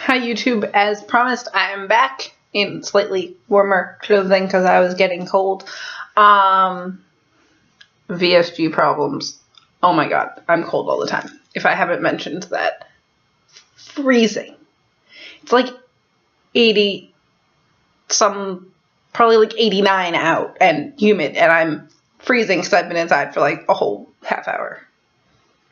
Hi YouTube, as promised, I am back in slightly warmer clothing because I was getting cold. VSG problems. Oh my god, I'm cold all the time. If I haven't mentioned that. Freezing. It's like 80 some, probably like 89 out and humid, and I'm freezing because I've been inside for like a whole half hour.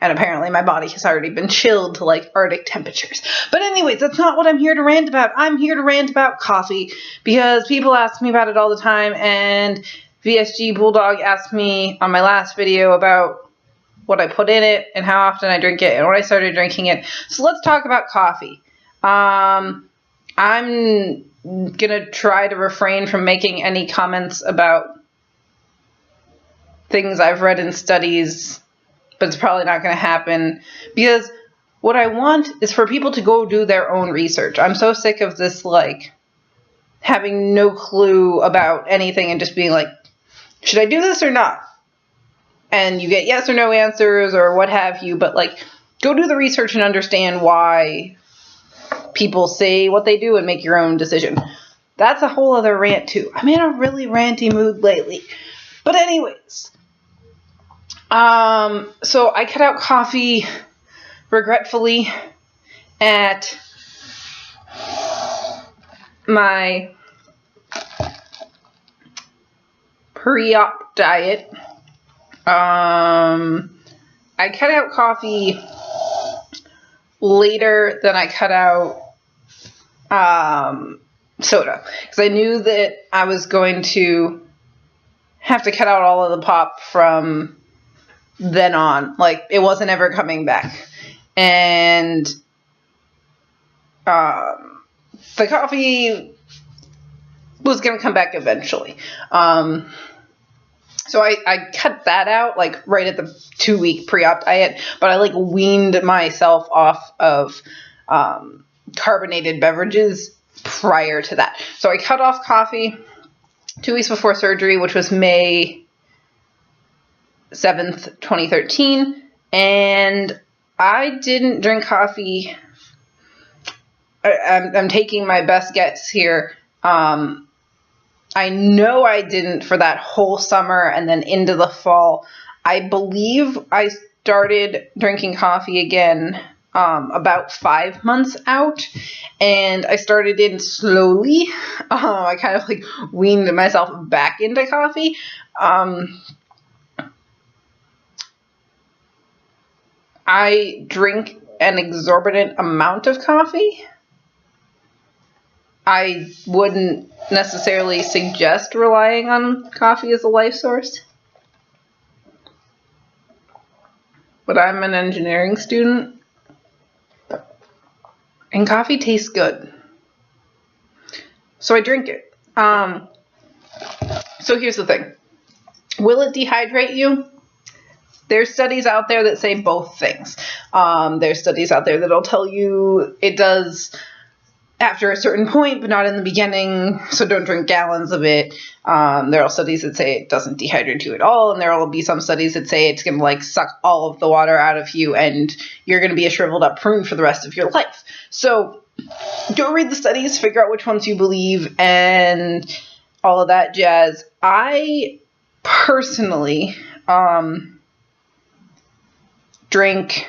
And apparently my body has already been chilled to like Arctic temperatures. But anyways, that's not what I'm here to rant about. I'm here to rant about coffee because people ask me about it all the time, and VSG Bulldog asked me on my last video about what I put in it and how often I drink it and when I started drinking it. So let's talk about coffee. I'm gonna try to refrain from making any comments about things I've read in studies, but it's probably not going to happen because what I want is for people to go do their own research. I'm so sick of this, like, having no clue about anything and just being like, should I do this or not? And you get yes or no answers or what have you, but, like, go do the research and understand why people say what they do and make your own decision. That's a whole other rant, too. I'm in a really ranty mood lately. But anyways, so I cut out coffee, regretfully, at my pre-op diet. I cut out coffee later than I cut out soda, because I knew that I was going to have to cut out all of the pop from then on. Like, it wasn't ever coming back. And the coffee was going to come back eventually. So I cut that out, like, right at the 2-week pre-op diet, but I, like, weaned myself off of carbonated beverages prior to that. So I cut off coffee 2 weeks before surgery, which was May 7th, 2013, and I didn't drink coffee. I'm taking my best guess here. I know I didn't for that whole summer and then into the fall. I believe I started drinking coffee again about 5 months out, and I started in slowly. I kind of like weaned myself back into coffee. I drink an exorbitant amount of coffee. I wouldn't necessarily suggest relying on coffee as a life source, but I'm an engineering student, and coffee tastes good, so I drink it. So here's the thing. Will it dehydrate you? There's studies out there that say both things. There's studies out there that'll tell you it does after a certain point, but not in the beginning, so don't drink gallons of it. There are studies that say it doesn't dehydrate you at all, and there will be some studies that say it's going to, like, suck all of the water out of you, and you're going to be a shriveled up prune for the rest of your life. So go read the studies, figure out which ones you believe, and all of that jazz. I personally drink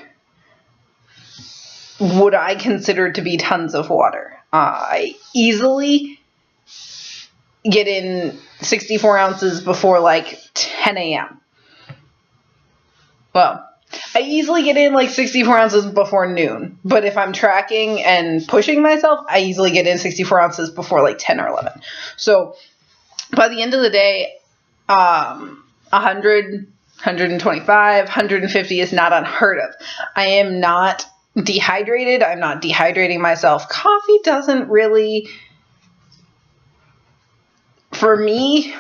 what I consider to be tons of water. I easily get in 64 ounces before like 10 a.m. Well, I easily get in like 64 ounces before noon, but if I'm tracking and pushing myself, I easily get in 64 ounces before like 10 or 11. So by the end of the day, 100, 125, 150 is not unheard of. I am not dehydrated. I'm not dehydrating myself. Coffee doesn't really, for me,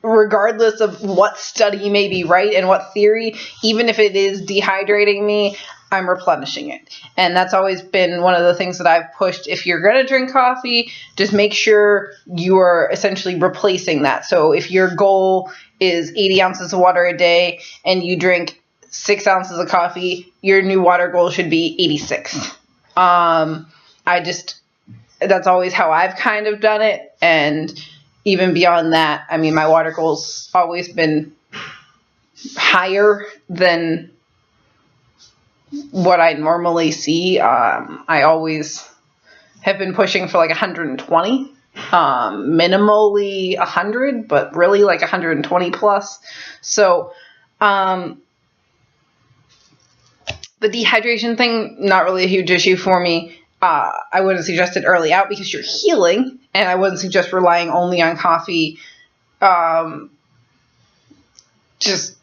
regardless of what study may be right and what theory, even if it is dehydrating me, I'm replenishing it. And that's always been one of the things that I've pushed. If you're going to drink coffee, just make sure you're essentially replacing that. So if your goal is 80 ounces of water a day and you drink 6 ounces of coffee, your new water goal should be 86. That's always how I've kind of done it. And even beyond that, I mean, my water goal's always been higher than what I normally see. I always have been pushing for like 120, minimally 100, but really like 120 plus. So, the dehydration thing, not really a huge issue for me. I wouldn't suggest it early out because you're healing, and I wouldn't suggest relying only on coffee. Just,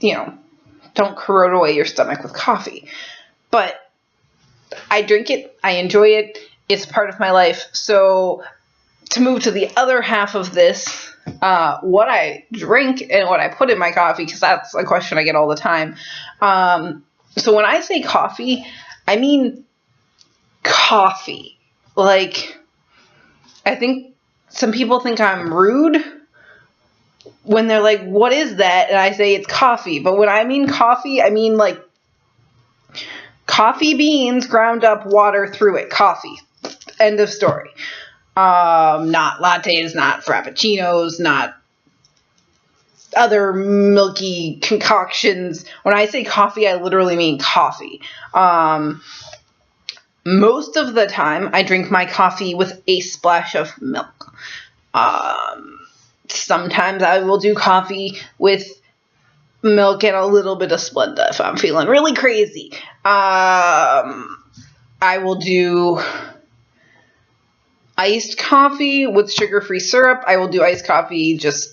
don't corrode away your stomach with coffee. But I drink it. I enjoy it. It's part of my life. So to move to the other half of this, what I drink and what I put in my coffee, because that's a question I get all the time. So when I say coffee, I mean coffee. Like, I think some people think I'm rude when they're like, what is that? And I say it's coffee. But when I mean coffee, I mean like coffee beans, ground up, water through it. Coffee. End of story. Not lattes, not frappuccinos, not other milky concoctions. When I say coffee, I literally mean coffee. Most of the time, I drink my coffee with a splash of milk. Sometimes I will do coffee with milk and a little bit of Splenda if I'm feeling really crazy. I will do iced coffee with sugar-free syrup. I will do iced coffee just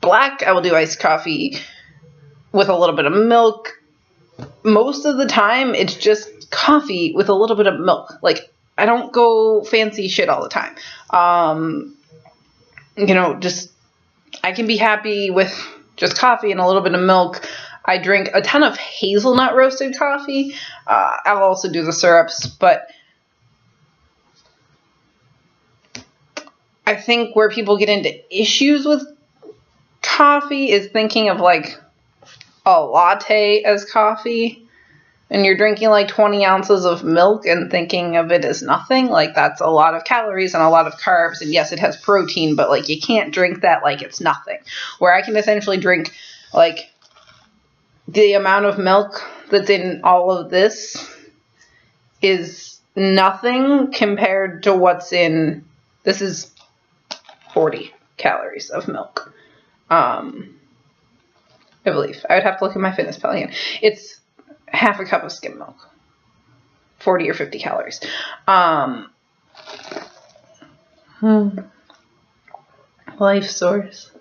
black. I will do iced coffee with a little bit of milk. Most of the time, it's just coffee with a little bit of milk. Like, I don't go fancy shit all the time. I can be happy with just coffee and a little bit of milk. I drink a ton of hazelnut roasted coffee. I'll also do the syrups, but I think where people get into issues with coffee is thinking of like a latte as coffee, and you're drinking like 20 ounces of milk and thinking of it as nothing. Like, that's a lot of calories and a lot of carbs, and yes, it has protein, but like, you can't drink that like it's nothing. Where I can essentially drink like the amount of milk that's in all of this is nothing compared to what's in, this is 40 calories of milk. I believe. I would have to look at my Fitness Pal again. It's half a cup of skim milk. 40 or 50 calories. Life source.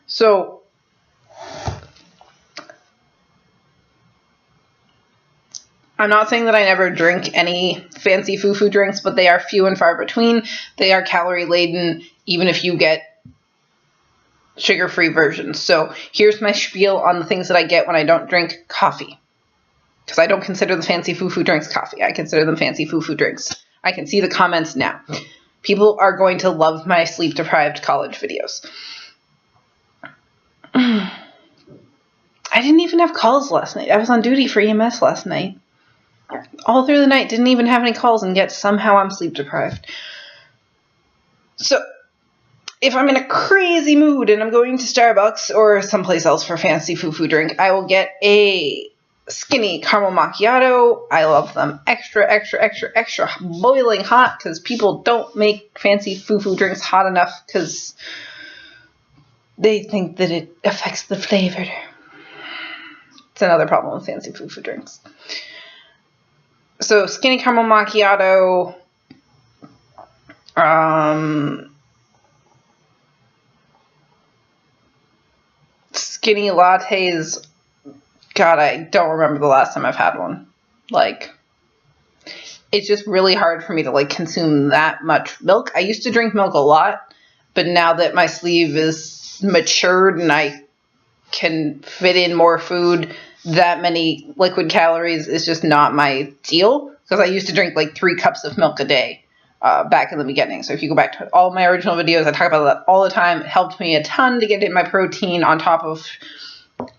So, I'm not saying that I never drink any fancy foo-foo drinks, but they are few and far between. They are calorie-laden, even if you get sugar-free versions. So here's my spiel on the things that I get when I don't drink coffee. Because I don't consider the fancy foo-foo drinks coffee. I consider them fancy foo-foo drinks. I can see the comments now. People are going to love my sleep-deprived college videos. I didn't even have calls last night. I was on duty for EMS last night. All through the night, didn't even have any calls, and yet somehow I'm sleep-deprived. So, if I'm in a crazy mood and I'm going to Starbucks or someplace else for fancy foo-foo drink, I will get a skinny caramel macchiato. I love them extra, extra, extra, extra boiling hot, because people don't make fancy foo-foo drinks hot enough because they think that it affects the flavor. It's another problem with fancy foo-foo drinks. So, skinny caramel macchiato, skinny lattes. God, I don't remember the last time I've had one. Like, it's just really hard for me to, like, consume that much milk. I used to drink milk a lot, but now that my sleeve is matured and I can fit in more food, that many liquid calories is just not my deal. Because I used to drink, like, 3 cups of milk a day back in the beginning. So if you go back to all my original videos, I talk about that all the time. It helped me a ton to get in my protein on top of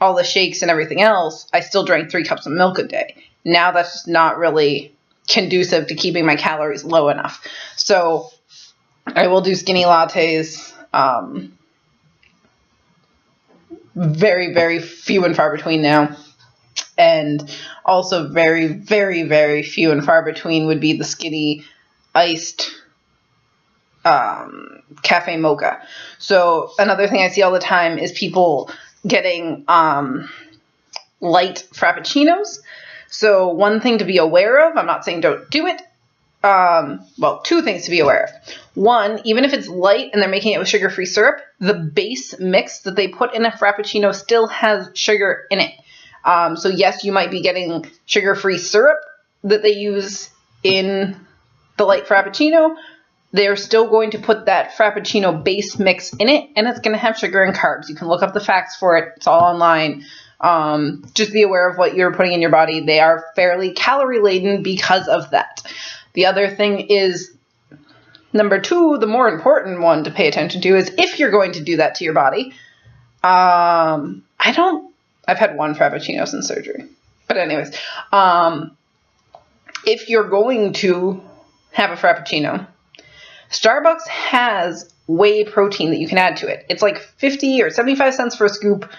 all the shakes and everything else, I still drank 3 cups of milk a day. Now that's just not really conducive to keeping my calories low enough. So I will do skinny lattes. Very, very few and far between now. And also very, very, very few and far between would be the skinny iced cafe mocha. So another thing I see all the time is people getting light frappuccinos. So one thing to be aware of, I'm not saying don't do it. Well, 2 things to be aware of. One, even if it's light and they're making it with sugar-free syrup, the base mix that they put in a frappuccino still has sugar in it. So yes, you might be getting sugar-free syrup that they use in the light frappuccino. They're still going to put that frappuccino base mix in it, and it's going to have sugar and carbs. You can look up the facts for it. It's all online. Just be aware of what you're putting in your body. They are fairly calorie-laden because of that. The other thing is, number 2, the more important one to pay attention to is if you're going to do that to your body. I've had 1 frappuccino since surgery. But anyways, if you're going to have a frappuccino, Starbucks has whey protein that you can add to it. It's like 50 or 75 cents for a scoop.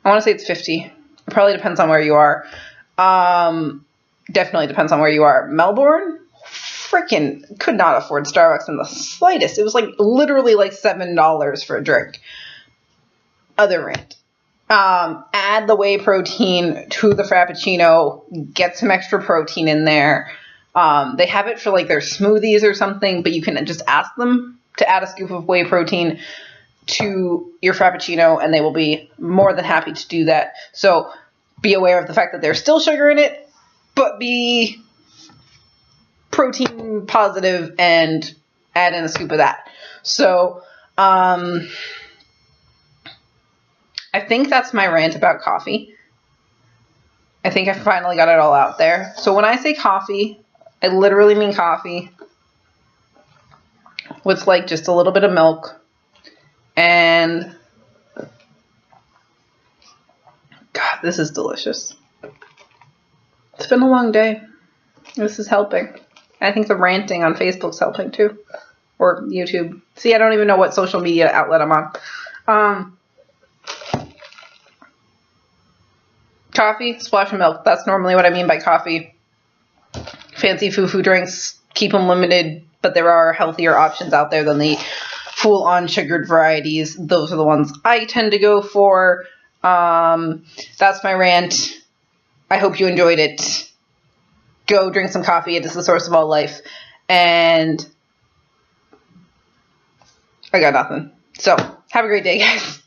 I want to say it's 50. It probably depends on where you are. Definitely depends on where you are. Melbourne, freaking could not afford Starbucks in the slightest. It was like literally like $7 for a drink. Other rant. Add the whey protein to the frappuccino. Get some extra protein in there. They have it for like their smoothies or something, but you can just ask them to add a scoop of whey protein to your frappuccino, and they will be more than happy to do that. So be aware of the fact that there's still sugar in it, but be protein positive and add in a scoop of that. So I think that's my rant about coffee. I think I finally got it all out there. So when I say coffee, I literally mean coffee with like just a little bit of milk and God, this is delicious. It's been a long day. This is helping. I think the ranting on Facebook's helping too. Or YouTube. See, I don't even know what social media outlet I'm on. Coffee, splash of milk. That's normally what I mean by coffee. Fancy foo-foo drinks, keep them limited, but there are healthier options out there than the full-on sugared varieties. Those are the ones I tend to go for. That's my rant. I hope you enjoyed it. Go drink some coffee. It is the source of all life. And I got nothing. So, have a great day, guys.